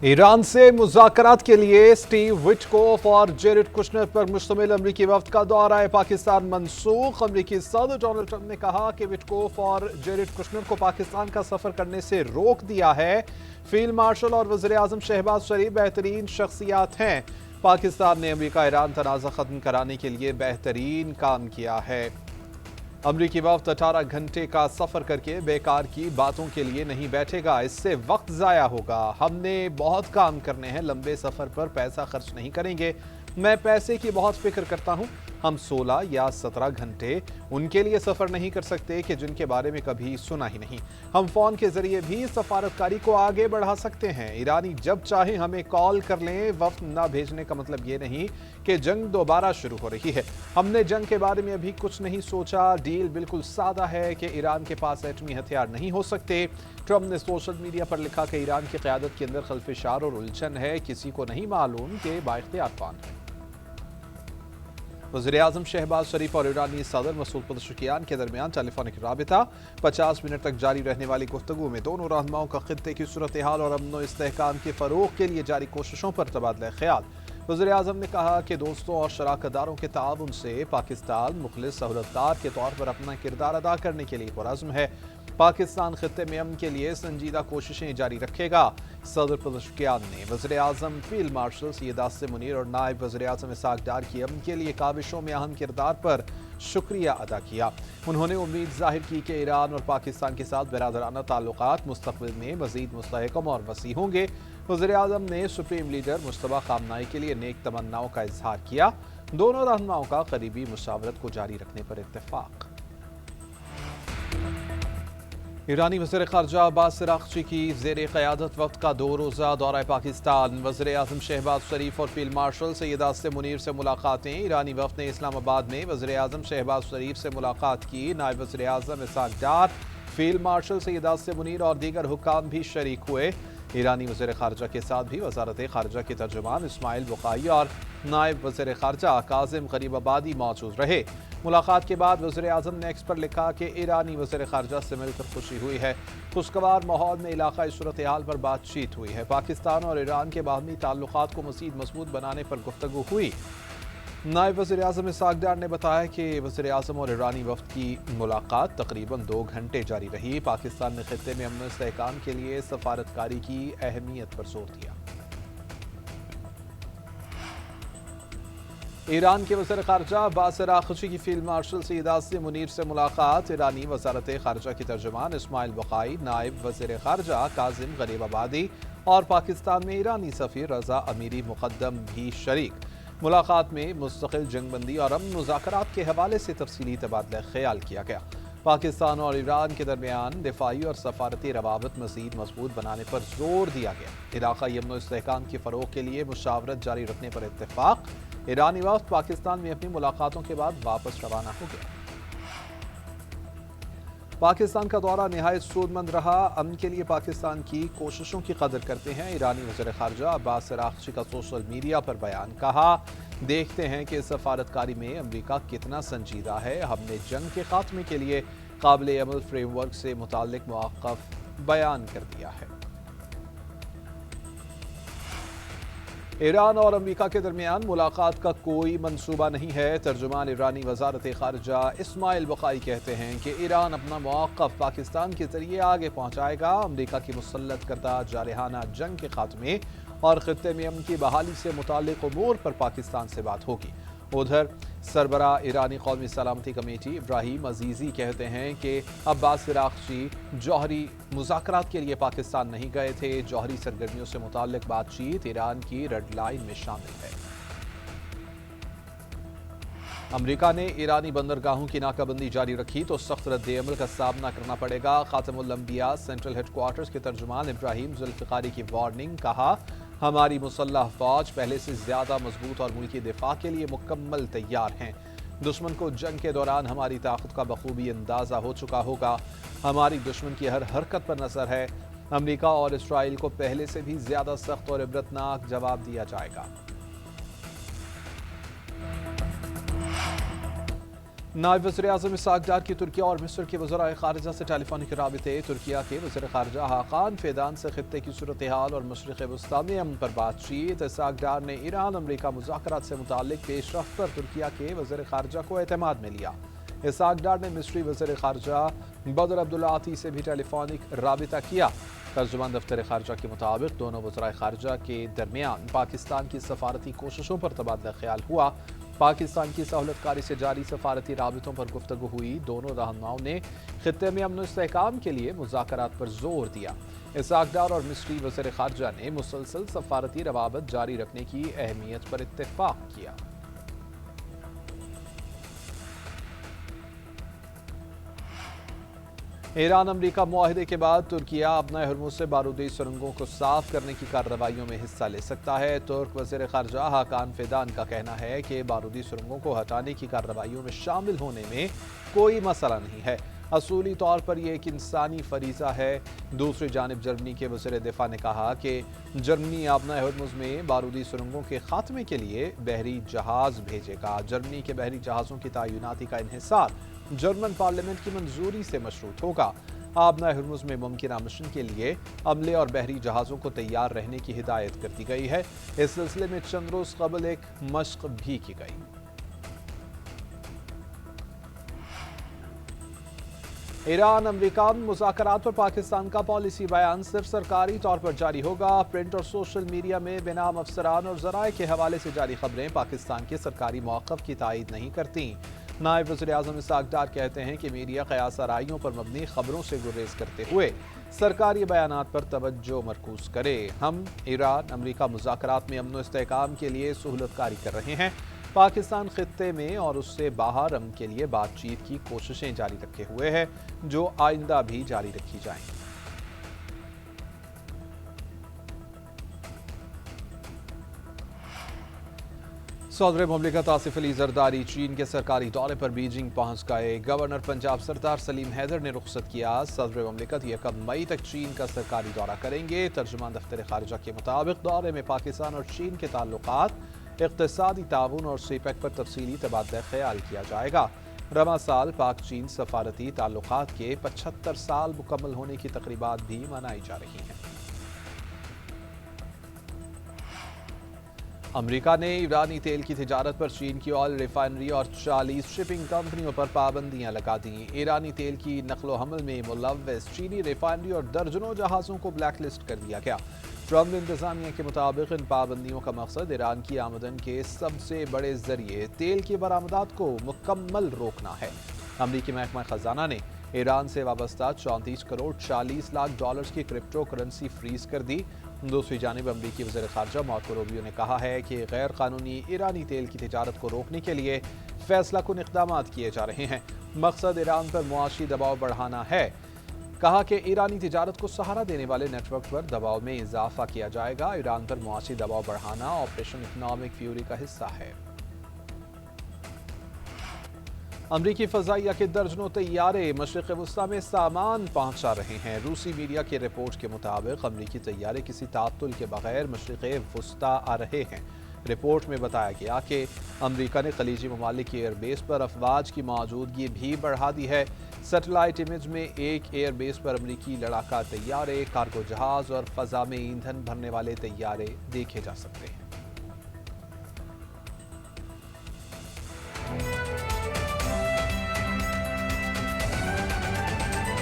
Iran से मुज़ाकरात के लिए स्टीव विटकोफ और जेरेड कुशनर पर मुश्तमिल अमरीकी वफ्द का दौरा पाकिस्तान मनसूख। अमरीकी सदर डोनाल्ड ट्रंप ने कहा कि विटकोफ और जेरेड कुशनर को पाकिस्तान का सफर करने से रोक दिया है। फील्ड मार्शल और वज़ीर आज़म शहबाज शरीफ बेहतरीन शख्सियात हैं। पाकिस्तान ने अमरीका ईरान तनाज़ा ख़त्म कराने के लिए बेहतरीन काम किया है। अमरीकी वफ्द 18 घंटे का सफर करके बेकार की बातों के लिए नहीं बैठेगा, इससे वक्त ज़ाया होगा। हमने बहुत काम करने हैं, लंबे सफर पर पैसा खर्च नहीं करेंगे। मैं पैसे की बहुत फिक्र करता हूं। हम 16 या 17 घंटे उनके लिए सफर नहीं कर सकते कि जिनके बारे में कभी सुना ही नहीं। हम फोन के जरिए भी सफारतकारी को आगे बढ़ा सकते हैं। ईरानी जब चाहे हमें कॉल कर लें। वफ्द ना भेजने का मतलब ये नहीं कि जंग दोबारा शुरू हो रही है। हमने जंग के बारे में अभी कुछ नहीं सोचा। डील बिल्कुल सादा है कि ईरान के पास एटमी हथियार नहीं हो सकते। ट्रंप ने सोशल मीडिया पर लिखा कि ईरान की क़यादत के अंदर खल्फिशार और उलझन है, किसी को नहीं मालूम कि बाइख्तियार कौन है। वज़ीर आज़म शहबाज शरीफ और ईरानी सदर मसूद पज़ेश्कियान के दरमियान टेलीफोनिक राबिता। 50 मिनट तक जारी रहने वाली गुफ्तगू में दोनों रहनुमाओं का खित्ते की सूरत हाल और अमन व इस्तेहकाम के फ़रोग़ के लिए जारी कोशिशों पर तबादला ख्याल। वज़ीर आज़म ने कहा कि दोस्तों और शराकतदारों के ताउन से पाकिस्तान मुखलिस सहूलतकार के तौर पर अपना किरदार अदा करने के लिए पुरअज़्म है। पाकिस्तान खित्ते में अमन के लिए संजीदा कोशिशें जारी रखेगा। सदर पज़ेश्कियान ने वज़ीर आज़म फील्ड मार्शल सैयद आसिम मुनीर और नायब वज़ीर आज़म इसहाक डार की अमन के लिए काविशों में अहम किरदार पर शुक्रिया अदा किया। उन्होंने उम्मीद जाहिर की कि ईरान और पाकिस्तान के साथ बिरादराना ताल्लुकात मुस्तक़बिल में मज़ीद मुस्तहकम और वसी होंगे। वज़ीर आज़म ने सुप्रीम लीडर मुश्तबा खामनाई के लिए नेक तमन्नाओं का इजहार किया। दोनों रहनुमाओं का करीबी मुशावरत को जारी रखने पर इत्तेफाक। ईरानी वज़ीर ख़ारजा अब्बास अराग़ची की ज़ेर क़यादत वक्त का 2 रोज़ा दौरा पाकिस्तान। वज़ीर आज़म शहबाज शरीफ और फील्ड मार्शल सैयद आसिम मुनीर से मुलाकातें। ईरानी वफ़द ने इस्लामाबाद में वज़ीर आज़म शहबाज शरीफ से मुलाकात की। नायब वज़ीर आज़म इसहाक डार, फील्ड मार्शल सैयद आसिम मुनीर और दीगर हुक्काम भी शरीक हुए। ईरानी वज़ीर ख़ारजा के साथ भी वज़ारत ख़ारजा के तर्जुमान इस्माइल बुखारी और नायब वज़ीर ख़ारजा काज़िम ग़रीबाबादी मौजूद रहे। मुलाकात के बाद वज़ीर आज़म ने एक्स पर लिखा कि ईरानी वज़ीर ख़ारजा से मिलकर खुशी हुई है। खुशगवार माहौल में इलाक़ाई सूरत हाल पर बातचीत हुई है। पाकिस्तान और ईरान के बाहमी ताल्लुक़ात को मज़ीद मज़बूत बनाने पर गुफ्तगू हुई। नायब वज़ीर आज़म इसहाक डार ने बताया कि वज़ीर आज़म और ईरानी वफ़द की मुलाकात तकरीबन 2 घंटे जारी रही। पाकिस्तान ने खित्ते में अमन इस्तेहकाम के लिए सफारतकारी की अहमियत पर जोर दिया। ईरान के वज़ीर ख़ारजा अब्बास अराग़ची की फील्ड मार्शल सैयद आसिम मुनीर से मुलाकात। ईरानी वज़ारत ख़ारजा की तर्जुमान इस्माइल बुखारी, नायब वज़ीर ख़ारजा काज़िम ग़रीबाबादी और पाकिस्तान में ईरानी सफ़ीर रज़ा अमीरी मुक़द्दम भी शरीक। मुलाकात में मुस्तक़िल जंगबंदी और अमन मुज़ाकरात के हवाले से तफ़सीली तबादला ख्याल किया गया। पाकिस्तान और ईरान के दरमियान दिफ़ाई और सफ़ारती रवाबत मज़ीद मज़बूत बनाने पर जोर दिया गया। इलाक़ाई अमन व इस्तेहकाम के फ़रोग़ के लिए मुशावरत जारी रखने पर इत्तेफ़ाक। ईरानी वफ़द पाकिस्तान में अपनी मुलाकातों के बाद वापस रवाना हो गया। पाकिस्तान का दौरा निहायत सूदमंद रहा। अमन के लिए पाकिस्तान की कोशिशों की कदर करते हैं। ईरानी वज़ीर ख़ारजा अब्बास अराग़ची का सोशल मीडिया पर बयान। कहा, देखते हैं कि सफारतकारी में अमरीका कितना संजीदा है। हमने जंग के खात्मे के लिए काबिल अमल फ्रेमवर्क से मुताल्लिक़ मौक़िफ़ बयान कर दिया है। ईरान और अमरीका के दरमियान मुलाकात का कोई मंसूबा नहीं है। तर्जुमान ईरानी वज़ारत ख़ारजा इस्माइल बुखारी कहते हैं कि ईरान अपना मौक़िफ़ पाकिस्तान के ज़रिए आगे पहुँचाएगा। अमरीका की मुसल्लत करदा जारहाना जंग के खात्मे और खित्ते में अमन की बहाली से मुताल्लिक़ उमूर पर पाकिस्तान से बात होगी। उधर सरबरा ईरानी कौमी सलामती कमेटी इब्राहिम अजीज़ी कहते हैं कि अब्बास अराग़ची जौहरी मुज़ाकरात के लिए पाकिस्तान नहीं गए थे। जौहरी सरगर्मियों से मुताल्लिक़ बातचीत ईरान की रेड लाइन में शामिल है। अमरीका ने ईरानी बंदरगाहों की नाकाबंदी जारी रखी तो सख्त रद्द-ए-अमल का सामना करना पड़ेगा। ख़ातमुल अंबिया सेंट्रल हेडक्वार्टर्स के तर्जुमान इब्राहिम ज़ुल्फ़िकारी की वार्निंग। कहा, हमारी मुसल्लह फ़ौज पहले से ज़्यादा मजबूत और मुल्की दिफा के लिए मुकम्मल तैयार हैं। दुश्मन को जंग के दौरान हमारी ताकत का बखूबी अंदाज़ा हो चुका होगा। हमारी दुश्मन की हर हरकत पर नज़र है। अमरीका और इसराइल को पहले से भी ज़्यादा सख्त और इबरतनाक जवाब दिया जाएगा। नायब वज़ीर-ए-आज़म इसहाक डार की तुर्किया और मिस्र के वज़राए ख़ारिजा से टेलीफोनिक राबिते। तुर्किया के वज़ीर ख़ारिजा हाकान फ़ेदान से ख़ित्ते की सूरत हाल और मशरिक़ वस्ता में अमन पर बातचीत। इसहाक डार ने ईरान अमरीका मुज़ाकरात से मुताल्लिक़ पेशरफ़्त पर तुर्किया के वज़ीर ख़ारिजा को एतमाद में लिया। इसहाक डार ने मिस्री वज़ीर ख़ारिजा बदर अब्दुल्ला आती से भी टेलीफोनिक राबिता किया। तर्जुमान दफ्तर ख़ारिजा के मुताबिक दोनों वज़राए ख़ारिजा के दरमियान पाकिस्तान की सफारती कोशिशों पर तबादला ख्याल हुआ। पाकिस्तान की सहूलतकारी से जारी सफारती राबितों पर गुफ्तगू हुई। दोनों रहनुमाओं ने खित्ते में अमन इस्तेहकाम के लिए मुज़ाकरात पर जोर दिया। इसहाक डार और मिस्री वज़ीर ख़ारिजा ने मुसलसल सफारती रवाबत जारी रखने की अहमियत पर इत्तेफाक किया। ईरान अमरीका मुआहदे के बाद तुर्किया अपना हरमुज से बारूदी सुरंगों को साफ करने की कार्रवाइयों में हिस्सा ले सकता है। तुर्क वज़ीर ख़ारिजा हाकान फ़ेदान का कहना है कि बारूदी सुरंगों को हटाने की कार्रवाइयों में शामिल होने में कोई मसला नहीं है। असूली तौर पर यह एक इंसानी फरीज़ा है। दूसरी जानिब जर्मनी के वज़ीर दिफा ने कहा कि जर्मनी अपना हरमुज में बारूदी सुरंगों के खात्मे के लिए बहरी जहाज़ भेजेगा। जर्मनी के बहरी जहाज़ों की तैनाती का इन्हिसार जर्मन पार्लियामेंट की मंजूरी से मशरूत होगा। आबना हरमुज में मुमकिन मिशन के लिए अमले और बहरी जहाज़ों को तैयार रहने की हिदायत कर दी गई है। इस सिलसिले में चंद रोज कबल एक मश्क भी की गई। ईरान अमरीका मुज़ाकरात पर पाकिस्तान का पॉलिसी बयान सिर्फ सरकारी तौर पर जारी होगा। प्रिंट और सोशल मीडिया में बेनाम अफसरान और ज़राए के हवाले से जारी खबरें पाकिस्तान के सरकारी मौक़िफ़ की तायद नहीं करती। नायब वज़ीर-ए-आज़म इसहाक डार कहते हैं कि मीडिया क़यास आराइयों पर मबनी खबरों से गुरेज करते हुए सरकारी बयानात पर तवज्जो मरकूज करे। हम ईरान अमरीका मुज़ाकरात में अमन इस्तेहकाम के लिए सहूलतकारी कर रहे हैं। पाकिस्तान खित्ते में और उससे बाहर अमन के लिए बातचीत की कोशिशें जारी रखे हुए है, जो आइंदा भी जारी रखी जाएंगी। सदर मुमलिकत आसिफ अली जरदारी चीन के सरकारी दौरे पर बीजिंग पहुंच गए। गवर्नर पंजाब सरदार सलीम हैदर ने रुखसत किया। सदर मुमलिकत 1 मई तक चीन का सरकारी दौरा करेंगे। तर्जुमान दफ्तर ख़ारिजा के मुताबिक दौरे में पाकिस्तान और चीन के ताल्लुकात, इक़्तिसादी ताउन और सीपेक पर तफसीली तबादला ख्याल किया जाएगा। रवा साल पाक चीन सफारती ताल्लुकात के 75 साल मुकम्मल होने की तकरीबात भी मनाई जा रही हैं। अमरीका ने ईरानी तेल की तिजारत पर चीन की ऑयल रिफाइनरी और 40 शिपिंग कंपनियों पर पाबंदियां लगा दी। ईरानी तेल की नकलो हमल में मुलव्वस चीनी रिफाइनरी और दर्जनों जहाज़ों को ब्लैक लिस्ट कर दिया गया। ट्रम्प इंतजामिया के मुताबिक इन पाबंदियों का मकसद ईरान की आमदन के सबसे बड़े जरिए तेल की बरामदात को मुकम्मल रोकना है। अमरीकी महकमा खजाना ने ईरान से वाबस्ता 34 करोड़ 40 लाख डॉलर्स की क्रिप्टो करेंसी फ्रीज कर दी। दूसरी जानिब अमरीकी वज़ीर ख़ारिजा मार्को रूबियो ने कहा है कि गैर कानूनी ईरानी तेल की तिजारत को रोकने के लिए फैसला कुन इक़दामात किए जा रहे हैं। मकसद ईरान पर मुआशी दबाव बढ़ाना है। कहा कि ईरानी तिजारत को सहारा देने वाले नेटवर्क पर दबाव में इजाफा किया जाएगा। ईरान पर मुआशी दबाव बढ़ाना ऑपरेशन इकनॉमिक फ्यूरी का हिस्सा है। अमरीकी फ़ज़ाइया के दर्जनों तैयारे मशरिक़ वस्ता में सामान पहुंचा रहे हैं। रूसी मीडिया की रिपोर्ट के मुताबिक अमरीकी तैयारे किसी तात्तुल के बगैर मशरिक़ वस्ता आ रहे हैं। रिपोर्ट में बताया गया कि अमरीका ने खलीजी ममालिक की एयरबेस पर अफवाज की मौजूदगी भी बढ़ा दी है। सैटेलाइट इमेज में एक एयरबेस पर अमरीकी लड़ाका तैयारे, कार्गो जहाज़ और फ़ज़ा में ईंधन भरने वाले तैयारे देखे जा सकते हैं।